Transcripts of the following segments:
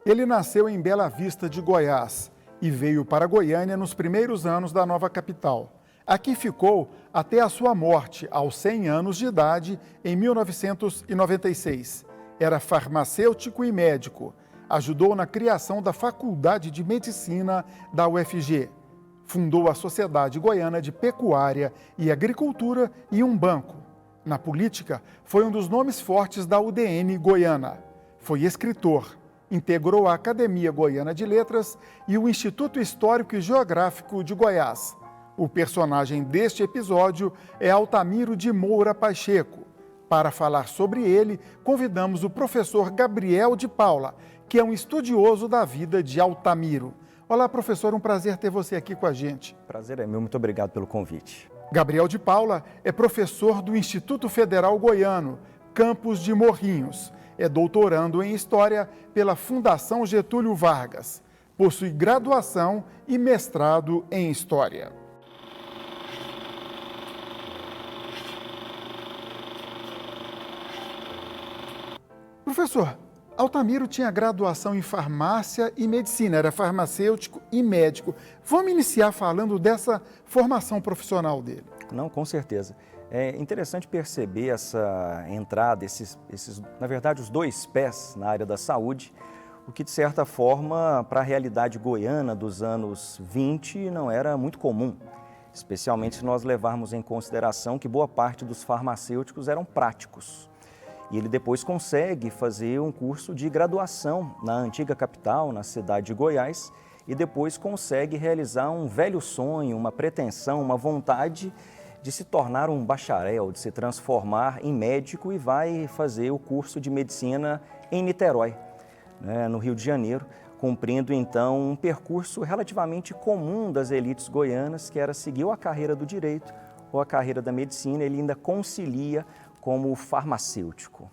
Ele nasceu em Bela Vista de Goiás e veio para Goiânia nos primeiros anos da nova capital. Aqui ficou até a sua morte, aos 100 anos de idade, em 1996. Era farmacêutico e médico. Ajudou na criação da Faculdade de Medicina da UFG. Fundou a Sociedade Goiana de Pecuária e Agricultura e um banco. Na política, foi um dos nomes fortes da UDN goiana. Foi escritor. Integrou a Academia Goiana de Letras e o Instituto Histórico e Geográfico de Goiás. O personagem deste episódio é Altamiro de Moura Pacheco. Para falar sobre ele, convidamos o professor Gabriel de Paula, que é um estudioso da vida de Altamiro. Olá, professor, um prazer ter você aqui com a gente. Prazer é meu, muito obrigado pelo convite. Gabriel de Paula é professor do Instituto Federal Goiano, campus de Morrinhos. É doutorando em História pela Fundação Getúlio Vargas. Possui graduação e mestrado em História. Professor, Altamiro tinha graduação em farmácia e medicina, era farmacêutico e médico. Vamos iniciar falando dessa formação profissional dele. Não, com certeza. É interessante perceber essa entrada, na verdade, os dois pés na área da saúde, o que, de certa forma, para a realidade goiana dos anos 20 não era muito comum, especialmente se nós levarmos em consideração que boa parte dos farmacêuticos eram práticos. E ele depois consegue fazer um curso de graduação na antiga capital, na cidade de Goiás, e depois consegue realizar um velho sonho, uma pretensão, uma vontade de se tornar um bacharel, de se transformar em médico e vai fazer o curso de medicina em Niterói, no Rio de Janeiro, cumprindo então um percurso relativamente comum das elites goianas, que era seguir ou a carreira do direito ou a carreira da medicina. Ele ainda concilia como farmacêutico.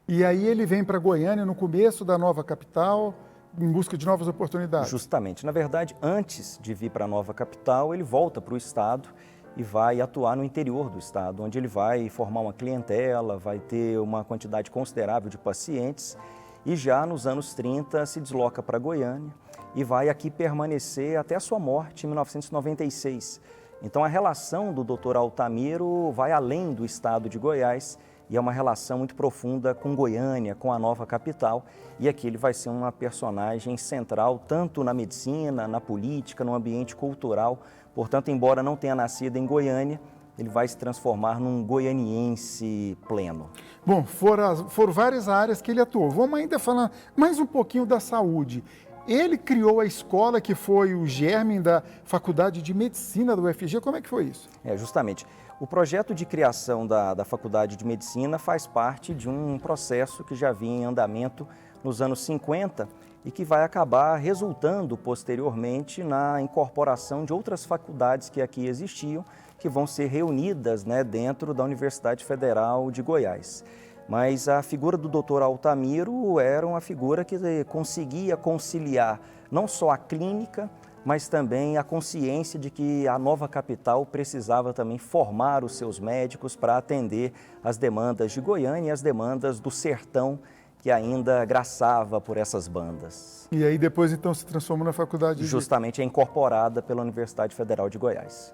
E aí ele vem para Goiânia no começo da nova capital, em busca de novas oportunidades. Justamente. Na verdade, antes de vir para a nova capital, ele volta para o estado e vai atuar no interior do estado, onde ele vai formar uma clientela, vai ter uma quantidade considerável de pacientes e já nos anos 30 se desloca para Goiânia e vai aqui permanecer até a sua morte em 1996. Então a relação do Dr. Altamiro vai além do estado de Goiás e é uma relação muito profunda com Goiânia, com a nova capital, e aqui ele vai ser uma personagem central tanto na medicina, na política, no ambiente cultural. Portanto, embora não tenha nascido em Goiânia, ele vai se transformar num goianiense pleno. Bom, foram várias áreas que ele atuou. Vamos ainda falar mais um pouquinho da saúde. Ele criou a escola que foi o germe da Faculdade de Medicina do UFG. Como é que foi isso? Justamente. O projeto de criação da Faculdade de Medicina faz parte de um processo que já vinha em andamento nos anos 50 e que vai acabar resultando posteriormente na incorporação de outras faculdades que aqui existiam, que vão ser reunidas dentro da Universidade Federal de Goiás. Mas a figura do Dr. Altamiro era uma figura que conseguia conciliar não só a clínica, mas também a consciência de que a nova capital precisava também formar os seus médicos para atender as demandas de Goiânia e as demandas do sertão, que ainda graçava por essas bandas. E aí depois então se transformou na faculdade Justamente é incorporada pela Universidade Federal de Goiás.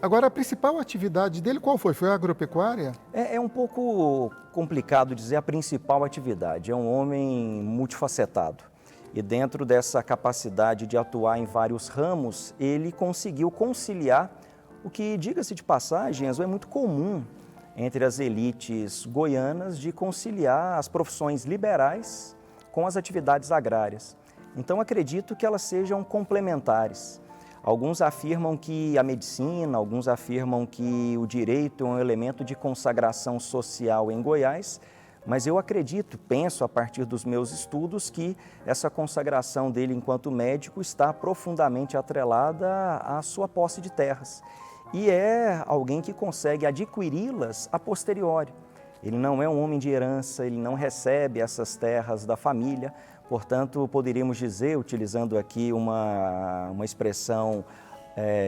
Agora, a principal atividade dele qual foi? Foi a agropecuária? É um pouco complicado dizer a principal atividade. É um homem multifacetado. E dentro dessa capacidade de atuar em vários ramos, ele conseguiu conciliar o que, diga-se de passagem, é muito comum entre as elites goianas de conciliar as profissões liberais com as atividades agrárias. Então, acredito que elas sejam complementares. Alguns afirmam que a medicina, alguns afirmam que o direito é um elemento de consagração social em Goiás, mas eu acredito, penso a partir dos meus estudos, que essa consagração dele enquanto médico está profundamente atrelada à sua posse de terras. E é alguém que consegue adquiri-las a posteriori. Ele não é um homem de herança, ele não recebe essas terras da família, portanto, poderíamos dizer, utilizando aqui uma expressão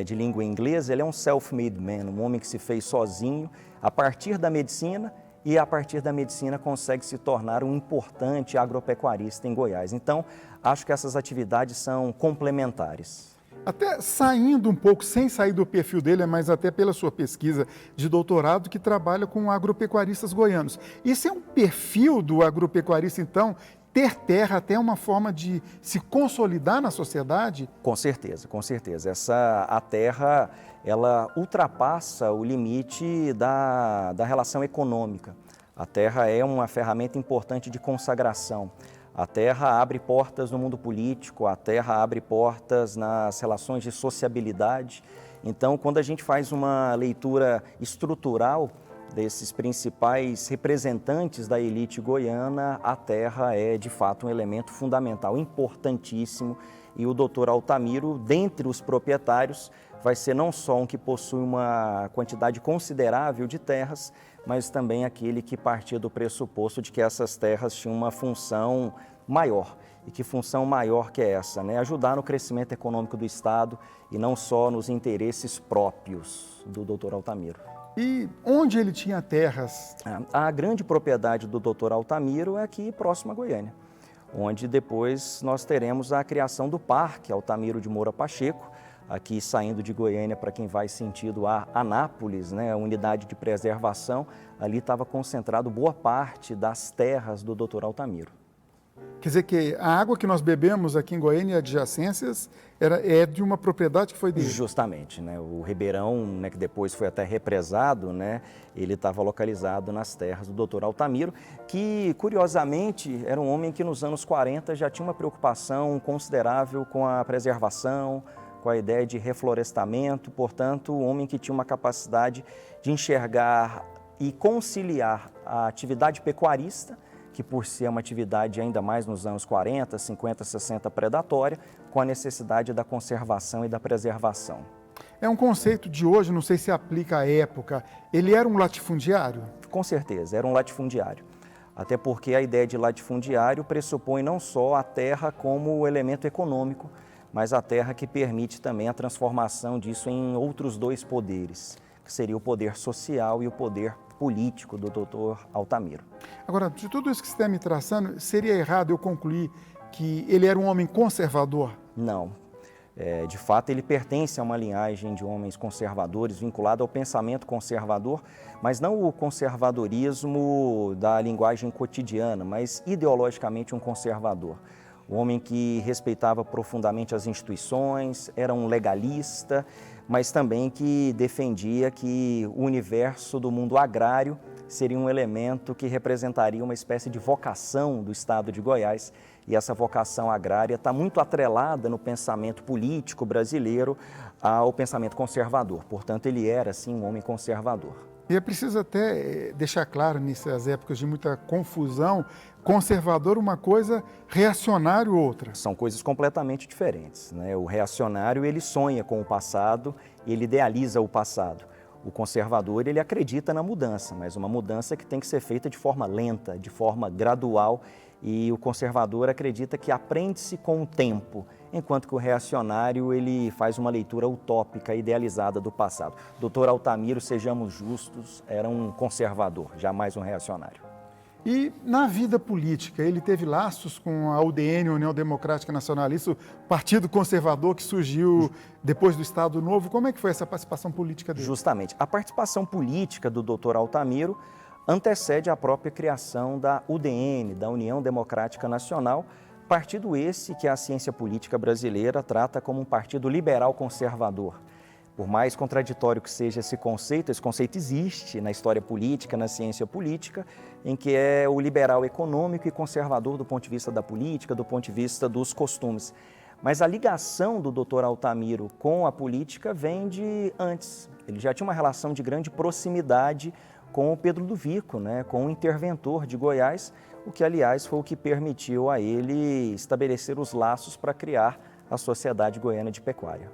de língua inglesa, ele é um self-made man, um homem que se fez sozinho a partir da medicina e a partir da medicina consegue se tornar um importante agropecuarista em Goiás. Então, acho que essas atividades são complementares. Até saindo um pouco, sem sair do perfil dele, mas até pela sua pesquisa de doutorado, que trabalha com agropecuaristas goianos. Isso é um perfil do agropecuarista, então, ter terra até é uma forma de se consolidar na sociedade? Com certeza, com certeza. A terra, ela ultrapassa o limite da relação econômica. A terra é uma ferramenta importante de consagração. A terra abre portas no mundo político, a terra abre portas nas relações de sociabilidade. Então, quando a gente faz uma leitura estrutural desses principais representantes da elite goiana, a terra é, de fato, um elemento fundamental, importantíssimo. E o doutor Altamiro, dentre os proprietários, vai ser não só um que possui uma quantidade considerável de terras, mas também aquele que partia do pressuposto de que essas terras tinham uma função maior. E que função maior que é essa, né? Ajudar no crescimento econômico do Estado e não só nos interesses próprios do doutor Altamiro. E onde ele tinha terras? A grande propriedade do doutor Altamiro é aqui próximo a Goiânia, onde depois nós teremos a criação do Parque Altamiro de Moura Pacheco, aqui saindo de Goiânia para quem vai sentido a Anápolis, né, a unidade de preservação, ali estava concentrado boa parte das terras do doutor Altamiro. Quer dizer que a água que nós bebemos aqui em Goiânia e adjacências é de uma propriedade que foi dele? Justamente, né? O Ribeirão, né, que depois foi até represado, né, ele estava localizado nas terras do doutor Altamiro, que curiosamente era um homem que nos anos 40 já tinha uma preocupação considerável com a preservação, com a ideia de reflorestamento, portanto, um homem que tinha uma capacidade de enxergar e conciliar a atividade pecuarista, que por si é uma atividade ainda mais nos anos 40, 50, 60 predatória, com a necessidade da conservação e da preservação. É um conceito de hoje, não sei se aplica à época. Ele era um latifundiário? Com certeza, era um latifundiário. Até porque a ideia de latifundiário pressupõe não só a terra como elemento econômico, mas a terra que permite também a transformação disso em outros dois poderes, que seria o poder social e o poder político do doutor Altamiro. Agora, de tudo isso que você está me traçando, seria errado eu concluir que ele era um homem conservador? Não. De fato, ele pertence a uma linhagem de homens conservadores, vinculado ao pensamento conservador, mas não o conservadorismo da linguagem cotidiana, mas ideologicamente um conservador. Um homem que respeitava profundamente as instituições, era um legalista, mas também que defendia que o universo do mundo agrário seria um elemento que representaria uma espécie de vocação do Estado de Goiás. E essa vocação agrária está muito atrelada no pensamento político brasileiro ao pensamento conservador. Portanto, ele era, sim, um homem conservador. E é preciso até deixar claro, nessas épocas de muita confusão, conservador uma coisa, reacionário outra. São coisas completamente diferentes, né? O reacionário, ele sonha com o passado, ele idealiza o passado. O conservador, ele acredita na mudança, mas uma mudança que tem que ser feita de forma lenta, de forma gradual, e o conservador acredita que aprende-se com o tempo, enquanto que o reacionário, ele faz uma leitura utópica, idealizada do passado. Doutor Altamiro, sejamos justos, era um conservador, jamais um reacionário. E na vida política, ele teve laços com a UDN, União Democrática Nacionalista, o partido conservador que surgiu depois do Estado Novo. Como é que foi essa participação política dele? Justamente. A participação política do doutor Altamiro antecede a própria criação da UDN, da União Democrática Nacional, partido esse que a ciência política brasileira trata como um partido liberal conservador. Por mais contraditório que seja esse conceito existe na história política, na ciência política, em que é o liberal econômico e conservador do ponto de vista da política, do ponto de vista dos costumes. Mas a ligação do doutor Altamiro com a política vem de antes. Ele já tinha uma relação de grande proximidade com o Pedro do Vico, né, com o interventor de Goiás, o que, aliás, foi o que permitiu a ele estabelecer os laços para criar a Sociedade Goiana de Pecuária.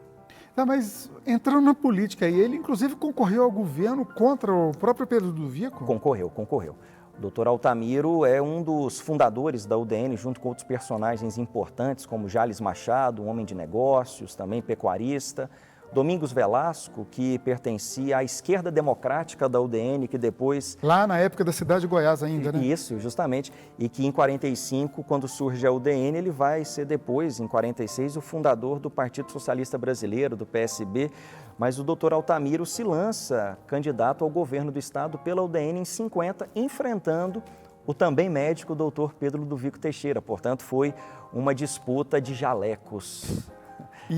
Tá, mas entrando na política, e ele inclusive concorreu ao governo contra o próprio Pedro do Vico? Concorreu. O doutor Altamiro é um dos fundadores da UDN, junto com outros personagens importantes, como Jales Machado, um homem de negócios, também pecuarista, Domingos Velasco, que pertencia à esquerda democrática da UDN, que depois... Lá na época da cidade de Goiás ainda, né? Isso, justamente. E que em 45, quando surge a UDN, ele vai ser depois, em 46, o fundador do Partido Socialista Brasileiro, do PSB. Mas o doutor Altamiro se lança candidato ao governo do estado pela UDN em 50, enfrentando o também médico doutor Pedro Ludovico Teixeira. Portanto, foi uma disputa de jalecos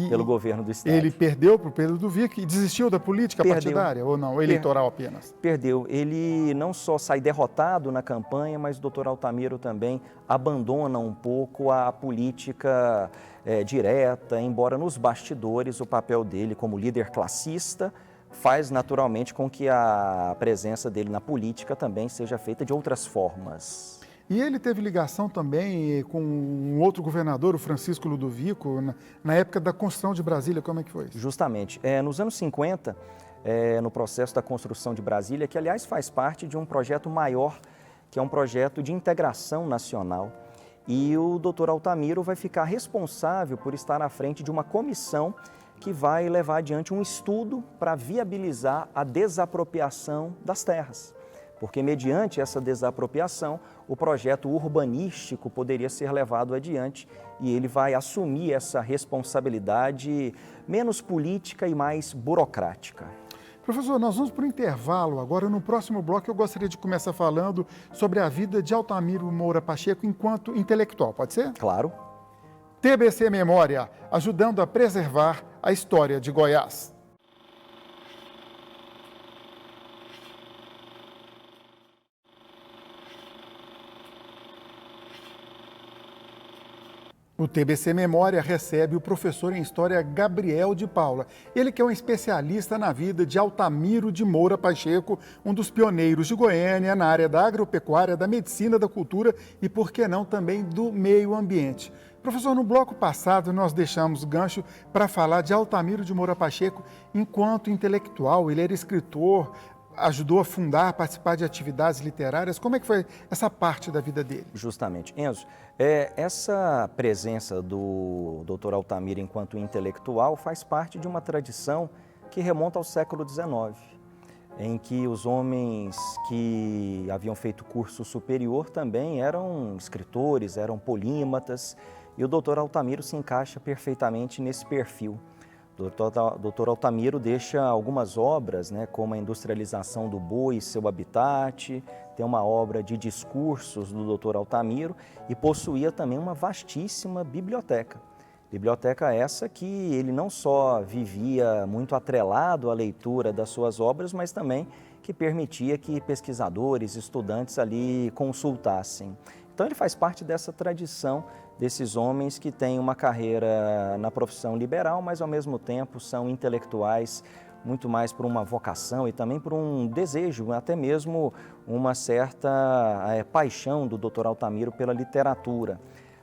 pelo governo do estado. Ele perdeu para o Pedro Ludovico e desistiu da política partidária ou não? Eleitoral apenas? Perdeu. Ele não só sai derrotado na campanha, mas o doutor Altamiro também abandona um pouco a política direta, embora nos bastidores o papel dele como líder classista faz naturalmente com que a presença dele na política também seja feita de outras formas. E ele teve ligação também com um outro governador, o Francisco Ludovico, na época da construção de Brasília. Como é que foi? Justamente. Nos anos 50, no processo da construção de Brasília, que aliás faz parte de um projeto maior, que é um projeto de integração nacional. E o doutor Altamiro vai ficar responsável por estar à frente de uma comissão que vai levar adiante um estudo para viabilizar a desapropriação das terras. Porque, mediante essa desapropriação, o projeto urbanístico poderia ser levado adiante e ele vai assumir essa responsabilidade menos política e mais burocrática. Professor, nós vamos para o intervalo agora. No próximo bloco eu gostaria de começar falando sobre a vida de Altamiro Moura Pacheco enquanto intelectual, pode ser? Claro. TBC Memória, ajudando a preservar a história de Goiás. O TBC Memória recebe o professor em História Gabriel de Paula. Ele que é um especialista na vida de Altamiro de Moura Pacheco, um dos pioneiros de Goiânia na área da agropecuária, da medicina, da cultura e, por que não, também do meio ambiente. Professor, no bloco passado nós deixamos gancho para falar de Altamiro de Moura Pacheco enquanto intelectual. Ele era escritor, ajudou a fundar, participar de atividades literárias. Como é que foi essa parte da vida dele? Justamente. Enzo, essa presença do Dr. Altamiro enquanto intelectual faz parte de uma tradição que remonta ao século XIX, em que os homens que haviam feito curso superior também eram escritores, eram polímatas, e o Dr. Altamiro se encaixa perfeitamente nesse perfil. Dr. Altamiro deixa algumas obras, como a Industrialização do Boi e seu Habitat, tem uma obra de discursos do Dr. Altamiro e possuía também uma vastíssima biblioteca. Biblioteca essa que ele não só vivia muito atrelado à leitura das suas obras, mas também que permitia que pesquisadores, estudantes ali consultassem. Então ele faz parte dessa tradição desses homens que têm uma carreira na profissão liberal, mas ao mesmo tempo são intelectuais, muito mais por uma vocação e também por um desejo, até mesmo uma certa paixão do Dr. Altamiro pela literatura.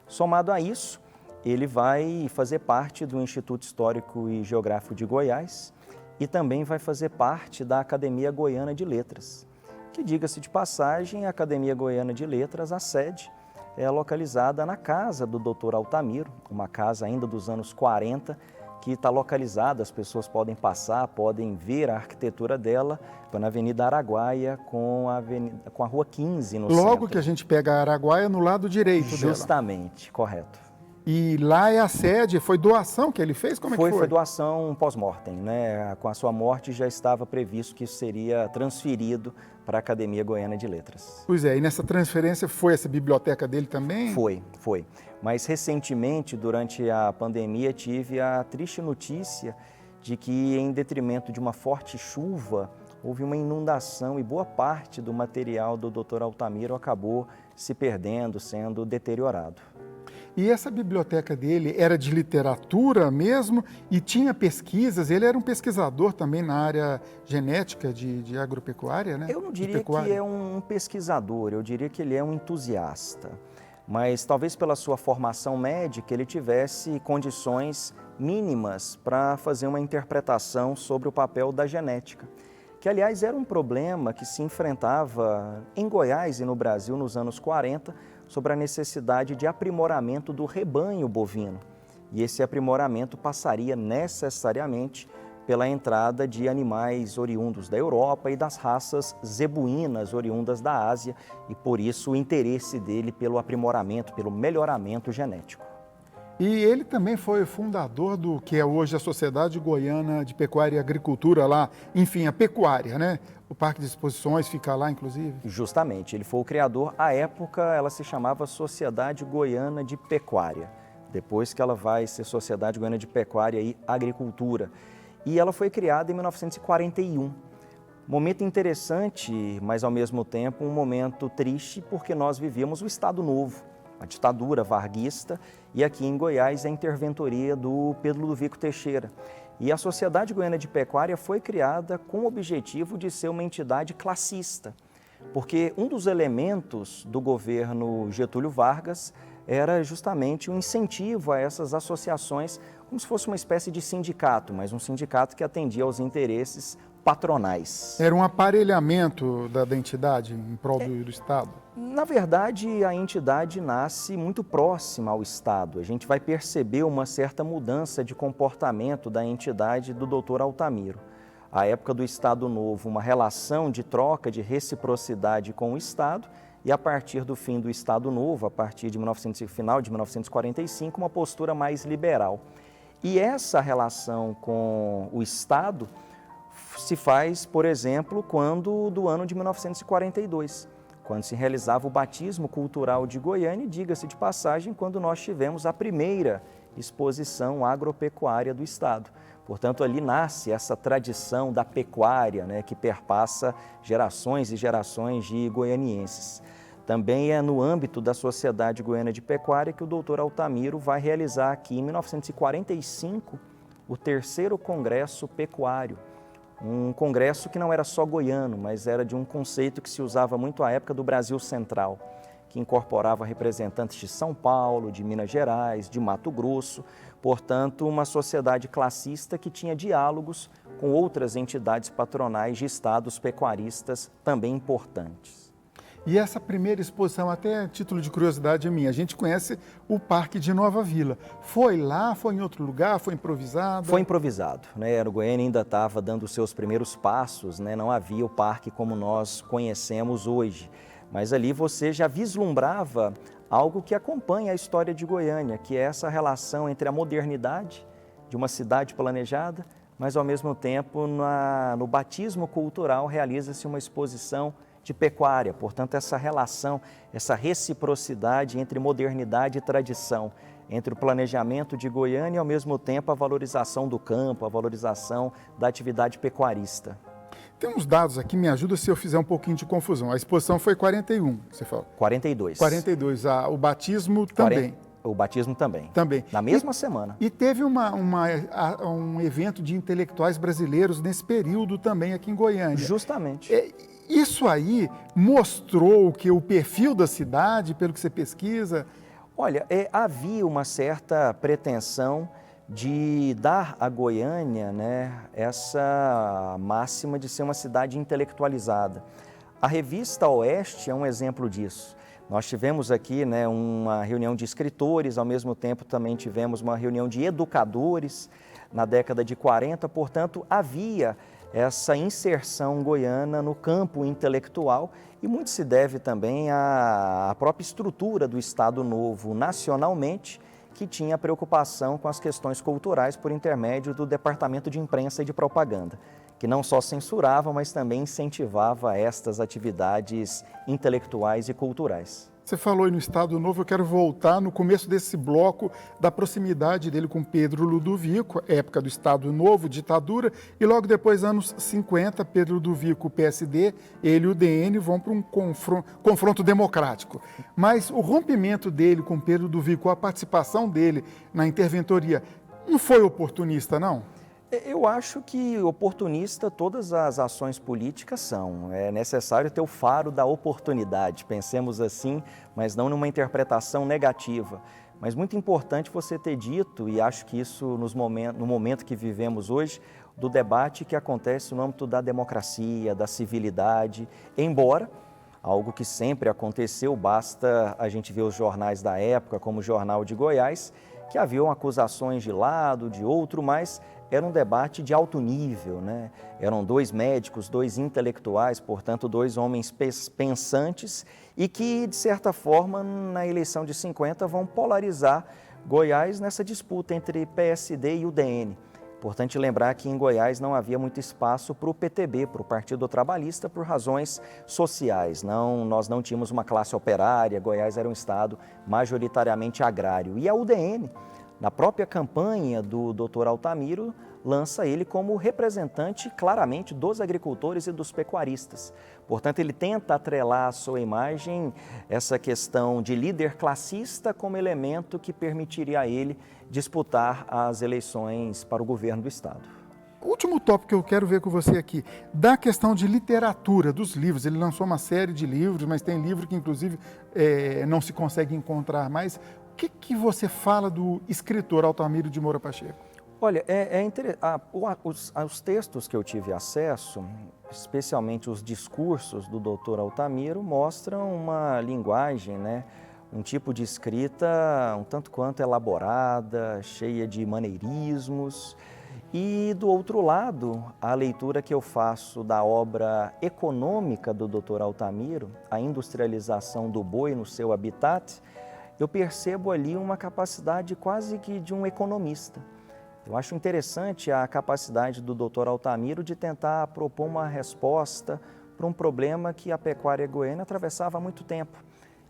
Somado a isso, ele vai fazer parte do Instituto Histórico e Geográfico de Goiás e também vai fazer parte da Academia Goiana de Letras, que, diga-se de passagem, a Academia Goiana de Letras, a sede, é localizada na casa do Dr. Altamiro, uma casa ainda dos anos 40, que está localizada, as pessoas podem passar, podem ver a arquitetura dela, na Avenida Araguaia com a Rua 15 no centro. Logo que a gente pega a Araguaia no lado direito dela. Justamente, correto. E lá é a sede, foi doação que ele fez? Como é que foi? Foi doação pós-mortem, Com a sua morte já estava previsto que isso seria transferido para a Academia Goiana de Letras. Pois é, e nessa transferência foi essa biblioteca dele também? Foi. Mas recentemente, durante a pandemia, tive a triste notícia de que, em detrimento de uma forte chuva, houve uma inundação e boa parte do material do Dr. Altamiro acabou se perdendo, sendo deteriorado. E essa biblioteca dele era de literatura mesmo e tinha pesquisas? Ele era um pesquisador também na área genética de agropecuária, né? Eu não diria que é um pesquisador, eu diria que ele é um entusiasta. Mas talvez pela sua formação médica ele tivesse condições mínimas para fazer uma interpretação sobre o papel da genética, que aliás era um problema que se enfrentava em Goiás e no Brasil nos anos 40, sobre a necessidade de aprimoramento do rebanho bovino. E esse aprimoramento passaria necessariamente pela entrada de animais oriundos da Europa e das raças zebuínas oriundas da Ásia, e por isso o interesse dele pelo aprimoramento, pelo melhoramento genético. E ele também foi fundador do que é hoje a Sociedade Goiana de Pecuária e Agricultura lá, enfim, a pecuária, né? O Parque de Exposições fica lá, inclusive. Justamente, ele foi o criador. À época, ela se chamava Sociedade Goiana de Pecuária. Depois que ela vai ser Sociedade Goiana de Pecuária e Agricultura. E ela foi criada em 1941. Momento interessante, mas ao mesmo tempo um momento triste, porque nós vivíamos o Estado Novo, a ditadura varguista, e aqui em Goiás a interventoria do Pedro Ludovico Teixeira. E a Sociedade Goiana de Pecuária foi criada com o objetivo de ser uma entidade classista, porque um dos elementos do governo Getúlio Vargas era justamente um incentivo a essas associações, como se fosse uma espécie de sindicato, mas um sindicato que atendia aos interesses patronais. Era um aparelhamento da entidade em prol do Estado? Na verdade, a entidade nasce muito próxima ao Estado. A gente vai perceber uma certa mudança de comportamento da entidade do Dr. Altamiro. À época do Estado Novo, uma relação de troca, de reciprocidade com o Estado, e a partir do fim do Estado Novo, a partir de final de 1945, uma postura mais liberal. E essa relação com o Estado se faz, por exemplo, do ano de 1942, quando se realizava o batismo cultural de Goiânia, e diga-se de passagem, quando nós tivemos a primeira exposição agropecuária do Estado. Portanto, ali nasce essa tradição da pecuária, né, que perpassa gerações e gerações de goianienses. Também é no âmbito da Sociedade Goiana de Pecuária que o Dr. Altamiro vai realizar aqui em 1945 o 3º Congresso Pecuário. Um congresso que não era só goiano, mas era de um conceito que se usava muito à época do Brasil Central, que incorporava representantes de São Paulo, de Minas Gerais, de Mato Grosso, portanto, uma sociedade classista que tinha diálogos com outras entidades patronais de estados pecuaristas também importantes. E essa primeira exposição, até a título de curiosidade minha, a gente conhece o Parque de Nova Vila. Foi lá, foi em outro lugar, foi improvisado? Foi improvisado, né? O Goiânia ainda estava dando os seus primeiros passos, né? Não havia o parque como nós conhecemos hoje. Mas ali você já vislumbrava algo que acompanha a história de Goiânia, que é essa relação entre a modernidade de uma cidade planejada, mas ao mesmo tempo no batismo cultural realiza-se uma exposição de pecuária, portanto essa relação, essa reciprocidade entre modernidade e tradição, entre o planejamento de Goiânia e ao mesmo tempo a valorização do campo, a valorização da atividade pecuarista. Tem uns dados aqui, me ajuda se eu fizer um pouquinho de confusão. A exposição foi 41, você falou? 42. 42, o batismo também. O batismo também. Também. Na mesma semana. E teve um evento de intelectuais brasileiros nesse período também aqui em Goiânia. Justamente. Isso aí mostrou que o perfil da cidade, pelo que você pesquisa? Olha, havia uma certa pretensão de dar a Goiânia, né, essa máxima de ser uma cidade intelectualizada. A revista Oeste é um exemplo disso. Nós tivemos aqui, né, uma reunião de escritores, ao mesmo tempo também tivemos uma reunião de educadores na década de 40, portanto, havia essa inserção goiana no campo intelectual e muito se deve também à própria estrutura do Estado Novo nacionalmente, que tinha preocupação com as questões culturais por intermédio do Departamento de Imprensa e de Propaganda, que não só censurava, mas também incentivava estas atividades intelectuais e culturais. Você falou aí no Estado Novo, eu quero voltar no começo desse bloco da proximidade dele com Pedro Ludovico, época do Estado Novo, ditadura, e logo depois, anos 50, Pedro Ludovico, o PSD, ele e o DN vão para um confronto democrático. Mas o rompimento dele com Pedro Ludovico, a participação dele na interventoria, não foi oportunista, não? Eu acho que oportunista todas as ações políticas são. É necessário ter o faro da oportunidade, pensemos assim, mas não numa interpretação negativa. Mas muito importante você ter dito, e acho que isso no momento que vivemos hoje, do debate que acontece no âmbito da democracia, da civilidade, embora algo que sempre aconteceu, basta a gente ver os jornais da época, como o Jornal de Goiás, que haviam acusações de lado, de outro, mas era um debate de alto nível, né? Eram dois médicos, dois intelectuais, portanto, dois homens pensantes e que, de certa forma, na eleição de 50 vão polarizar Goiás nessa disputa entre PSD e UDN. Importante lembrar que em Goiás não havia muito espaço para o PTB, para o Partido Trabalhista, por razões sociais. Nós não tínhamos uma classe operária, Goiás era um estado majoritariamente agrário. E a UDN, na própria campanha do Dr. Altamiro, lança ele como representante claramente dos agricultores e dos pecuaristas. Portanto, ele tenta atrelar à sua imagem essa questão de líder classista como elemento que permitiria a ele disputar as eleições para o governo do estado. O último tópico que eu quero ver com você aqui, da questão de literatura, dos livros. Ele lançou uma série de livros, mas tem livro que, inclusive, não se consegue encontrar mais. O que você fala do escritor Altamiro de Moura Pacheco? Olha, os textos que eu tive acesso, especialmente os discursos do Dr. Altamiro, mostram uma linguagem, né, um tipo de escrita um tanto quanto elaborada, cheia de maneirismos. E, do outro lado, a leitura que eu faço da obra econômica do Dr. Altamiro, A Industrialização do Boi no Seu Habitat, eu percebo ali uma capacidade quase que de um economista. Eu acho interessante a capacidade do Dr. Altamiro de tentar propor uma resposta para um problema que a pecuária goiana atravessava há muito tempo,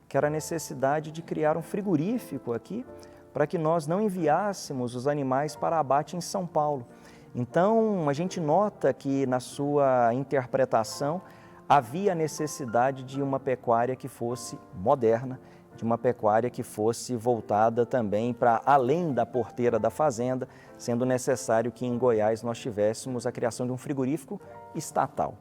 que era a necessidade de criar um frigorífico aqui para que nós não enviássemos os animais para abate em São Paulo. Então, a gente nota que na sua interpretação havia necessidade de uma pecuária que fosse moderna, de uma pecuária que fosse voltada também para além da porteira da fazenda, sendo necessário que em Goiás nós tivéssemos a criação de um frigorífico estatal.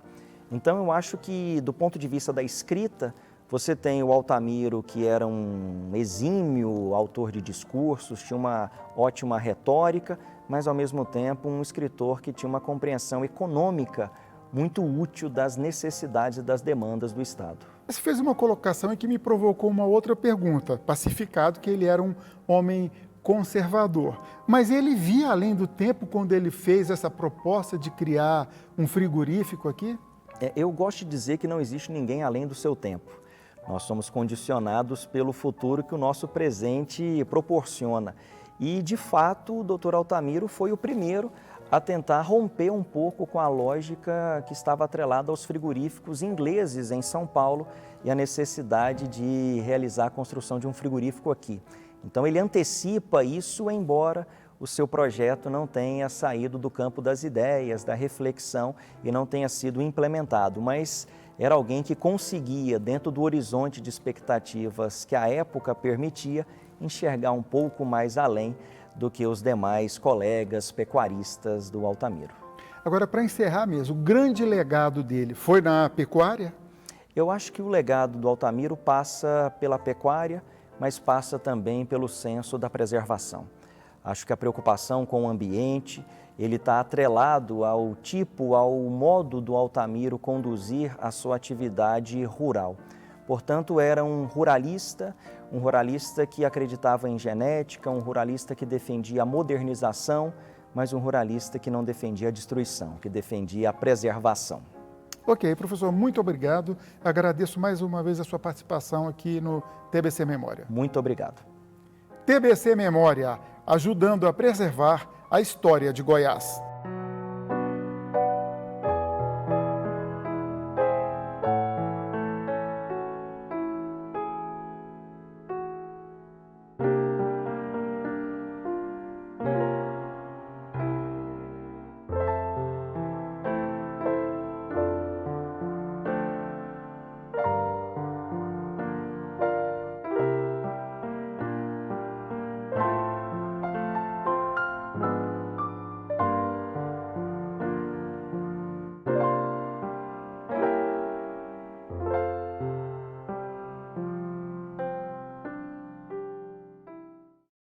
Então eu acho que do ponto de vista da escrita, você tem o Altamiro, que era um exímio autor de discursos, tinha uma ótima retórica, mas ao mesmo tempo um escritor que tinha uma compreensão econômica muito útil das necessidades e das demandas do Estado. Você fez uma colocação em que me provocou uma outra pergunta, pacificado que ele era um homem conservador. Mas ele via além do tempo quando ele fez essa proposta de criar um frigorífico aqui? Eu gosto de dizer que não existe ninguém além do seu tempo. Nós somos condicionados pelo futuro que o nosso presente proporciona. E, de fato, o Dr. Altamiro foi o primeiro a tentar romper um pouco com a lógica que estava atrelada aos frigoríficos ingleses em São Paulo e a necessidade de realizar a construção de um frigorífico aqui. Então ele antecipa isso, embora o seu projeto não tenha saído do campo das ideias, da reflexão e não tenha sido implementado, mas era alguém que conseguia, dentro do horizonte de expectativas que a época permitia, enxergar um pouco mais além do que os demais colegas pecuaristas do Altamiro. Agora, para encerrar mesmo, o grande legado dele foi na pecuária? Eu acho que o legado do Altamiro passa pela pecuária, mas passa também pelo senso da preservação. Acho que a preocupação com o ambiente, ele está atrelado ao modo do Altamiro conduzir a sua atividade rural. Portanto, era um ruralista que acreditava em genética, um ruralista que defendia a modernização, mas um ruralista que não defendia a destruição, que defendia a preservação. Ok, professor, muito obrigado. Agradeço mais uma vez a sua participação aqui no TBC Memória. Muito obrigado. TBC Memória, ajudando a preservar a história de Goiás.